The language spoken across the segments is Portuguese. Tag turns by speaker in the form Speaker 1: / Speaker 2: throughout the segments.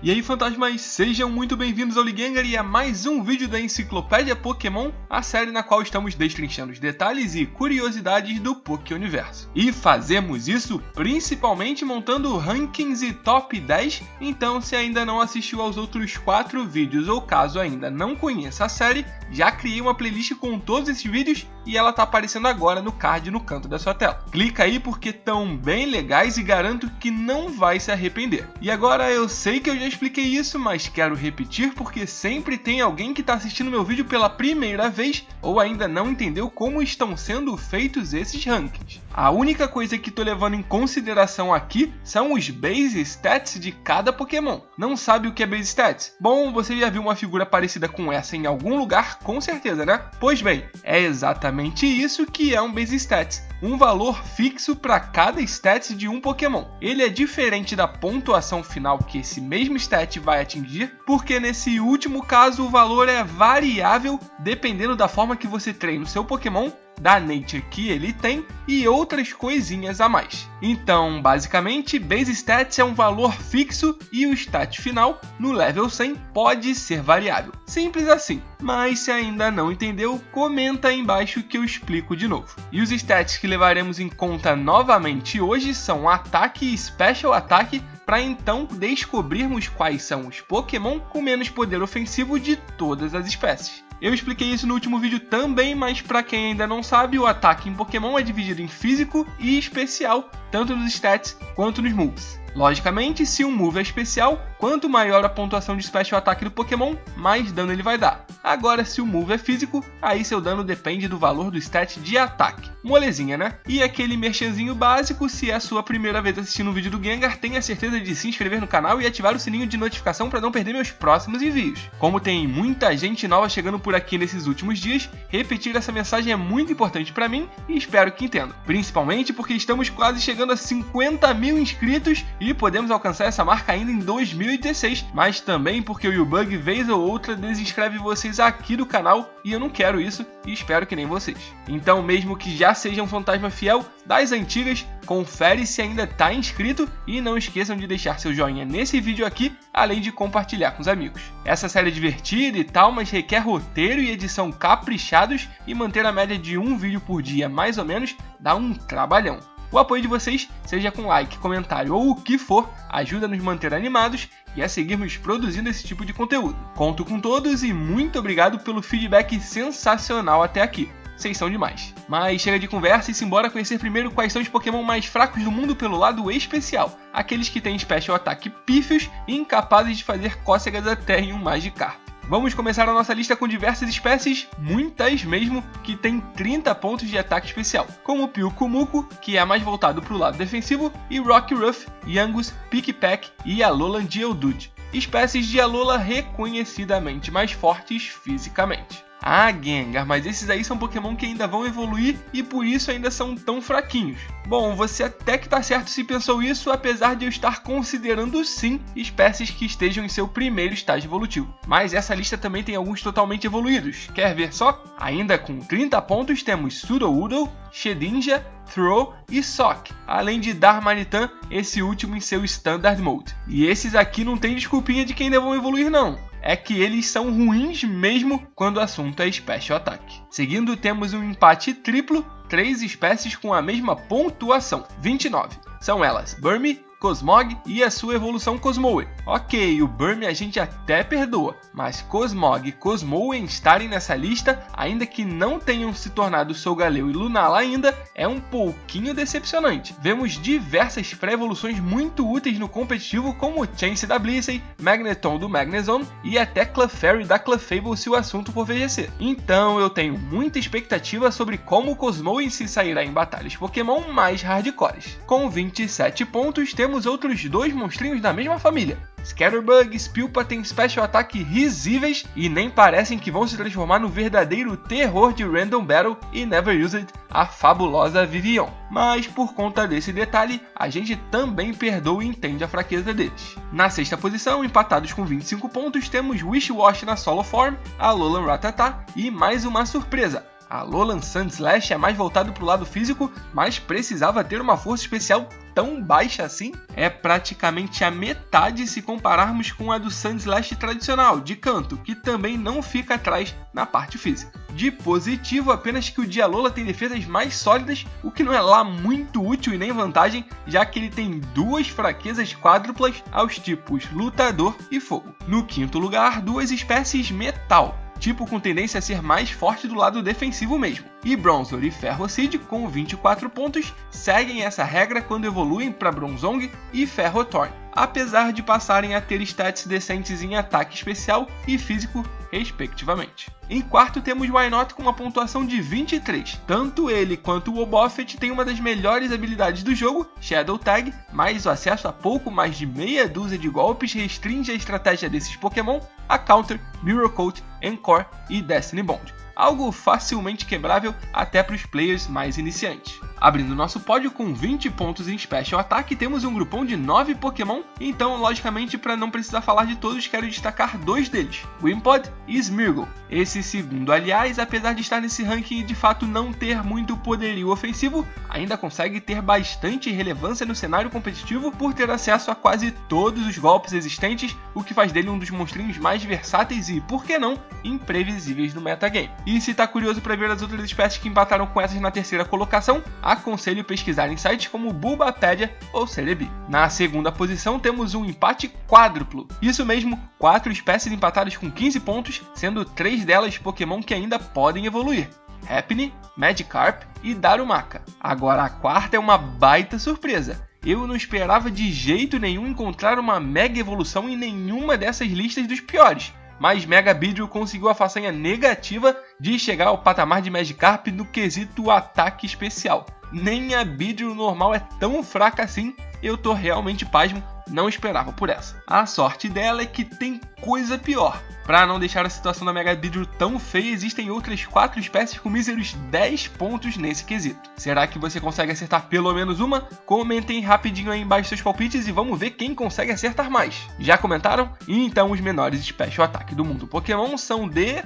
Speaker 1: E aí, fantasmas, sejam muito bem-vindos ao Ligengar e a mais um vídeo da Enciclopédia Pokémon, a série na qual estamos destrinchando os detalhes e curiosidades do Pokéuniverso. E fazemos isso principalmente montando rankings e top 10, então se ainda não assistiu aos outros 4 vídeos ou caso ainda não conheça a série, já criei uma playlist com todos esses vídeos e ela tá aparecendo agora no card no canto da sua tela. Clica aí porque estão bem legais e garanto que não vai se arrepender. E agora eu sei que eu já expliquei isso, mas quero repetir porque sempre tem alguém que está assistindo meu vídeo pela primeira vez ou ainda não entendeu como estão sendo feitos esses rankings. A única coisa que estou levando em consideração aqui são os base stats de cada Pokémon. Não sabe o que é base stats? Bom, você já viu uma figura parecida com essa em algum lugar, com certeza, né? Pois bem, é exatamente isso que é um base stats. Um valor fixo para cada stat de um Pokémon. Ele é diferente da pontuação final que esse mesmo stat vai atingir, porque nesse último caso o valor é variável dependendo da forma que você treina o seu Pokémon, da nature que ele tem e outras coisinhas a mais. Então, basicamente, base stats é um valor fixo e o stat final, no level 100, pode ser variável. Simples assim. Mas se ainda não entendeu, comenta aí embaixo que eu explico de novo. E os stats que levaremos em conta novamente hoje são ataque e special ataque, para então descobrirmos quais são os Pokémon com menos poder ofensivo de todas as espécies. Eu expliquei isso no último vídeo também, mas para quem ainda não sabe, o ataque em Pokémon é dividido em físico e especial, tanto nos stats quanto nos moves. Logicamente, se um move é especial, quanto maior a pontuação de special ataque do Pokémon, mais dano ele vai dar. Agora, se o move é físico, aí seu dano depende do valor do stat de ataque. Molezinha, né? E aquele merchanzinho básico, se é a sua primeira vez assistindo um vídeo do Gengar, tenha certeza de se inscrever no canal e ativar o sininho de notificação para não perder meus próximos envios. Como tem muita gente nova chegando por aqui nesses últimos dias, repetir essa mensagem é muito importante para mim e espero que entendam. Principalmente porque estamos quase chegando a 50 mil inscritos e podemos alcançar essa marca ainda em 2016, mas também porque o YouBug vez ou outra desinscreve vocês aqui do canal e eu não quero isso e espero que nem vocês. Então, mesmo que já seja um fantasma fiel das antigas, confere se ainda está inscrito e não esqueçam de deixar seu joinha nesse vídeo aqui, além de compartilhar com os amigos. Essa série é divertida e tal, mas requer roteiro e edição caprichados e manter a média de um vídeo por dia mais ou menos dá um trabalhão. O apoio de vocês, seja com like, comentário ou o que for, ajuda a nos manter animados e a seguirmos produzindo esse tipo de conteúdo. Conto com todos e muito obrigado pelo feedback sensacional até aqui. Vocês são demais. Mas chega de conversa e simbora conhecer primeiro quais são os Pokémon mais fracos do mundo pelo lado especial. Aqueles que têm special ataque pífios e incapazes de fazer cócegas até em um Magikarp. Vamos começar a nossa lista com diversas espécies, muitas mesmo, que tem 30 pontos de ataque especial, como o Pyukumuku, que é mais voltado para o lado defensivo, e Rockruff, Yangus, Pikpak e Alolan Geodude, espécies de Alola reconhecidamente mais fortes fisicamente. Ah, Gengar, mas esses aí são Pokémon que ainda vão evoluir e por isso ainda são tão fraquinhos. Bom, você até que tá certo se pensou isso, apesar de eu estar considerando sim espécies que estejam em seu primeiro estágio evolutivo. Mas essa lista também tem alguns totalmente evoluídos. Quer ver só? Ainda com 30 pontos temos Sudowoodo, Shedinja, Throh e Sock, além de Darmanitan, esse último em seu Standard Mode. E esses aqui não tem desculpinha de que ainda vão evoluir não. É que eles são ruins mesmo quando o assunto é Special Attack. Seguindo, temos um empate triplo, 3 espécies com a mesma pontuação, 29. São elas Burmy, Cosmog e a sua evolução Cosmoem. Ok, o Burmy a gente até perdoa, mas Cosmog e Cosmoem estarem nessa lista, ainda que não tenham se tornado Solgaleo e Lunala ainda, é um pouquinho decepcionante. Vemos diversas pré-evoluções muito úteis no competitivo, como Chance da Blissey, Magneton do Magnezone e até Clefairy da Clefable se o assunto for VGC. Então eu tenho muita expectativa sobre como o Cosmoem se sairá em batalhas Pokémon mais hardcores. Com 27 pontos temos outros 2 monstrinhos da mesma família. Scatterbug e Spilpa têm special ataque risíveis e nem parecem que vão se transformar no verdadeiro terror de Random Battle e Never Used, a fabulosa Vivillon. Mas por conta desse detalhe, a gente também perdoa e entende a fraqueza deles. Na 6ª posição, empatados com 25 pontos, temos Wishiwashi na Solo Form, Alolan Rattata e mais uma surpresa. Alolan Sandslash é mais voltado para o lado físico, mas precisava ter uma força especial tão baixa assim? É praticamente a metade se compararmos com a do Sandslash tradicional, de canto, que também não fica atrás na parte física. De positivo, apenas que o Dialola tem defesas mais sólidas, o que não é lá muito útil e nem vantagem, já que ele tem duas fraquezas quádruplas aos tipos Lutador e Fogo. No quinto lugar, duas espécies Metal, tipo com tendência a ser mais forte do lado defensivo mesmo. E Bronzor e Ferrocid, com 24 pontos, seguem essa regra quando evoluem para Bronzong e Ferrothorn, apesar de passarem a ter stats decentes em ataque especial e físico, respectivamente. Em quarto temos Wynaut com uma pontuação de 23. Tanto ele quanto o Wobbuffet têm uma das melhores habilidades do jogo, Shadow Tag, mas o acesso a pouco mais de meia dúzia de golpes restringe a estratégia desses Pokémon a Counter, Mirror Coat, Encore e Destiny Bond, algo facilmente quebrável até para os players mais iniciantes. Abrindo nosso pódio com 20 pontos em Special Attack, temos um grupão de 9 Pokémon, então logicamente para não precisar falar de todos, quero destacar dois deles, Wimpod e Smeargle. Esse segundo, aliás, apesar de estar nesse ranking e de fato não ter muito poderio ofensivo, ainda consegue ter bastante relevância no cenário competitivo por ter acesso a quase todos os golpes existentes, o que faz dele um dos monstrinhos mais versáteis e, por que não, imprevisíveis no metagame. E se tá curioso para ver as outras espécies que empataram com essas na terceira colocação, aconselho pesquisar em sites como Bulbapedia ou Celebi. Na segunda posição temos um empate quádruplo, isso mesmo, 4 espécies empatadas com 15 pontos, sendo 3 delas Pokémon que ainda podem evoluir, Happiny, Magikarp e Darumaka. Agora a quarta é uma baita surpresa. Eu não esperava de jeito nenhum encontrar uma mega evolução em nenhuma dessas listas dos piores, mas Mega Beedrill conseguiu a façanha negativa de chegar ao patamar de Magikarp no quesito ataque especial. Nem a Beedrill normal é tão fraca assim, eu tô realmente pasmo, não esperava por essa. A sorte dela é que tem coisa pior. Para não deixar a situação da Mega Beedrill tão feia, existem outras 4 espécies com míseros 10 pontos nesse quesito. Será que você consegue acertar pelo menos uma? Comentem rapidinho aí embaixo seus palpites e vamos ver quem consegue acertar mais. Já comentaram? Então os menores Special Attack do mundo Pokémon são de...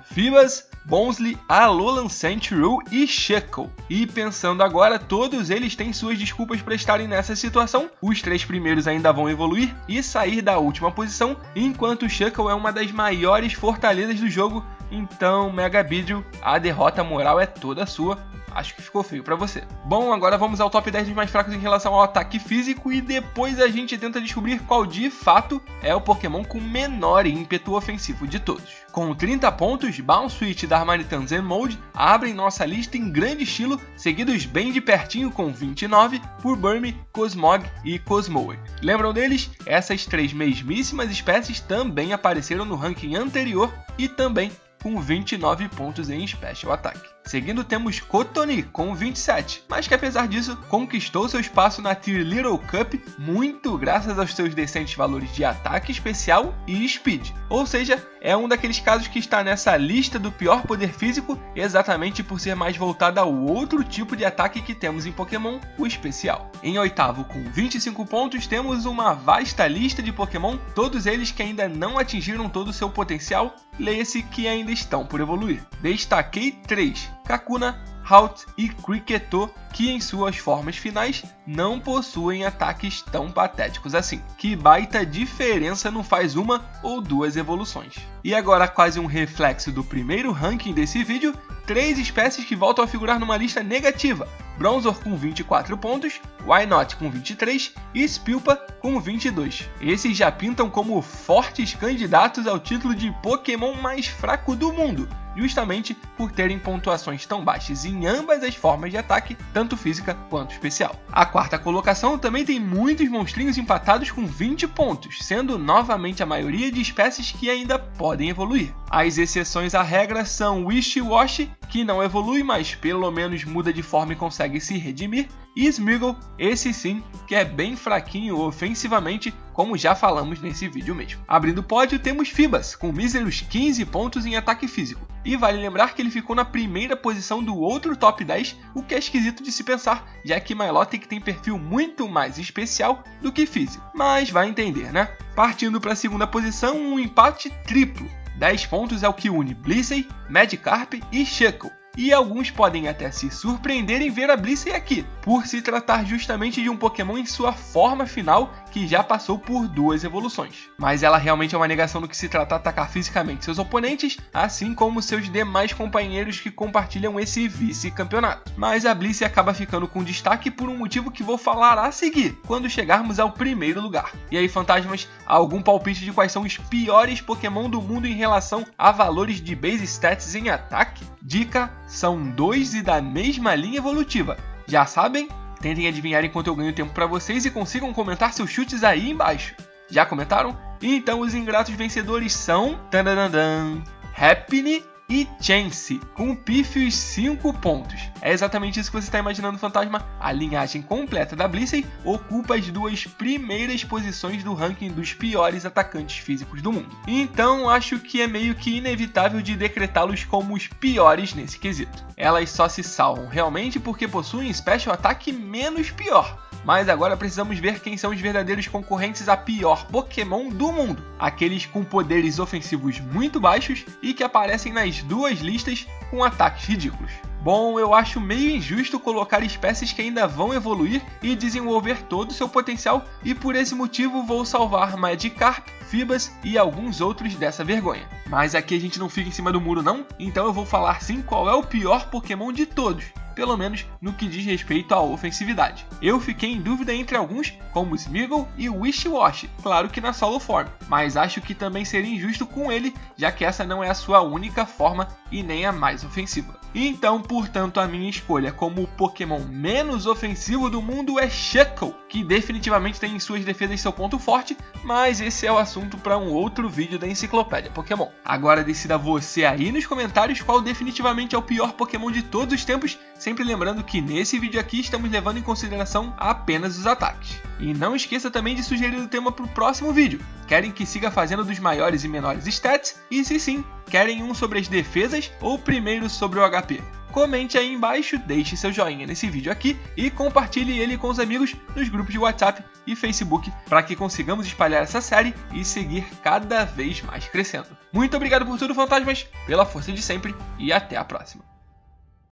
Speaker 1: Feebas, Bonsly, Alolan Sandshrew e Shuckle. E pensando agora, todos eles têm suas desculpas para estarem nessa situação. Os 3 primeiros ainda vão evoluir e sair da última posição, enquanto o Shuckle é uma das maiores fortalezas do jogo. Então, Mega Beedrill, a derrota moral é toda sua. Acho que ficou feio pra você. Bom, agora vamos ao top 10 dos mais fracos em relação ao ataque físico e depois a gente tenta descobrir qual de fato é o Pokémon com menor ímpeto ofensivo de todos. Com 30 pontos, Bounswitch e Darmanitan Zenmold abrem nossa lista em grande estilo, seguidos bem de pertinho com 29 por Burmy, Cosmog e Cosmower. Lembram deles? Essas 3 mesmíssimas espécies também apareceram no ranking anterior e também com 29 pontos em Special Attack. Seguindo temos Cottonee com 27, mas que apesar disso conquistou seu espaço na Tier Little Cup muito graças aos seus decentes valores de ataque especial e speed. Ou seja, é um daqueles casos que está nessa lista do pior poder físico exatamente por ser mais voltado ao outro tipo de ataque que temos em Pokémon, o especial. Em oitavo com 25 pontos temos uma vasta lista de Pokémon, todos eles que ainda não atingiram todo o seu potencial, leia-se que ainda estão por evoluir. Destaquei 3. Kakuna, Halt e Kricketot, que em suas formas finais não possuem ataques tão patéticos assim. Que baita diferença não faz uma ou 2 evoluções. E agora quase um reflexo do primeiro ranking desse vídeo, 3 espécies que voltam a figurar numa lista negativa. Bronzor com 24 pontos, Wynaut com 23 e Spilpa com 22. Esses já pintam como fortes candidatos ao título de Pokémon mais fraco do mundo, justamente por terem pontuações tão baixas em ambas as formas de ataque, tanto física quanto especial. A quarta colocação também tem muitos monstrinhos empatados com 20 pontos, sendo novamente a maioria de espécies que ainda podem evoluir. As exceções à regra são Wishiwashi, que não evolui, mas pelo menos muda de forma e consegue se redimir, e Smeargle, esse sim, que é bem fraquinho ofensivamente, como já falamos nesse vídeo mesmo. Abrindo o pódio temos Feebas, com míseros 15 pontos em ataque físico. E vale lembrar que ele ficou na primeira posição do outro top 10, o que é esquisito de se pensar, já que Milotic tem perfil muito mais especial do que físico. Mas vai entender, né? Partindo para a segunda posição, um empate triplo. 10 pontos é o que une Blissey, Magikarp e Shuckle. e alguns podem até se surpreender em ver a Blissey aqui, por se tratar justamente de um Pokémon em sua forma final que já passou por 2 evoluções. Mas ela realmente é uma negação no que se trata atacar fisicamente seus oponentes, assim como seus demais companheiros que compartilham esse vice-campeonato. Mas a Blissey acaba ficando com destaque por um motivo que vou falar a seguir, quando chegarmos ao primeiro lugar. E aí, fantasmas, algum palpite de quais são os piores Pokémon do mundo em relação a valores de base stats em ataque? Dica, são 2 e da mesma linha evolutiva. Já sabem? Tentem adivinhar enquanto eu ganho tempo para vocês e consigam comentar seus chutes aí embaixo. Já comentaram? Então os ingratos vencedores são... Happiny e Chance, com pífios 5 pontos. É exatamente isso que você está imaginando, fantasma. A linhagem completa da Blissey ocupa as 2 primeiras posições do ranking dos piores atacantes físicos do mundo. Então acho que é meio que inevitável de decretá-los como os piores nesse quesito. Elas só se salvam realmente porque possuem special ataque menos pior. Mas agora precisamos ver quem são os verdadeiros concorrentes a pior Pokémon do mundo. Aqueles com poderes ofensivos muito baixos e que aparecem nas 2 listas com ataques ridículos. Bom, eu acho meio injusto colocar espécies que ainda vão evoluir e desenvolver todo o seu potencial, e por esse motivo vou salvar Magikarp, Feebas e alguns outros dessa vergonha. Mas aqui a gente não fica em cima do muro não, então eu vou falar sim qual é o pior Pokémon de todos, pelo menos no que diz respeito à ofensividade. Eu fiquei em dúvida entre alguns, como Smeargle e Wishiwashi, claro que na solo form, mas acho que também seria injusto com ele, já que essa não é a sua única forma e nem a mais ofensiva. Então, portanto, a minha escolha como o Pokémon menos ofensivo do mundo é Shuckle, que definitivamente tem em suas defesas seu ponto forte, mas esse é o assunto para um outro vídeo da Enciclopédia Pokémon. Agora decida você aí nos comentários qual definitivamente é o pior Pokémon de todos os tempos, sempre lembrando que nesse vídeo aqui estamos levando em consideração apenas os ataques. E não esqueça também de sugerir o tema para o próximo vídeo. Querem que siga fazendo dos maiores e menores stats? E se sim, querem um sobre as defesas ou primeiro sobre o HP? Comente aí embaixo, deixe seu joinha nesse vídeo aqui e compartilhe ele com os amigos nos grupos de WhatsApp e Facebook para que consigamos espalhar essa série e seguir cada vez mais crescendo. Muito obrigado por tudo, fantasmas, pela força de sempre e até a próxima.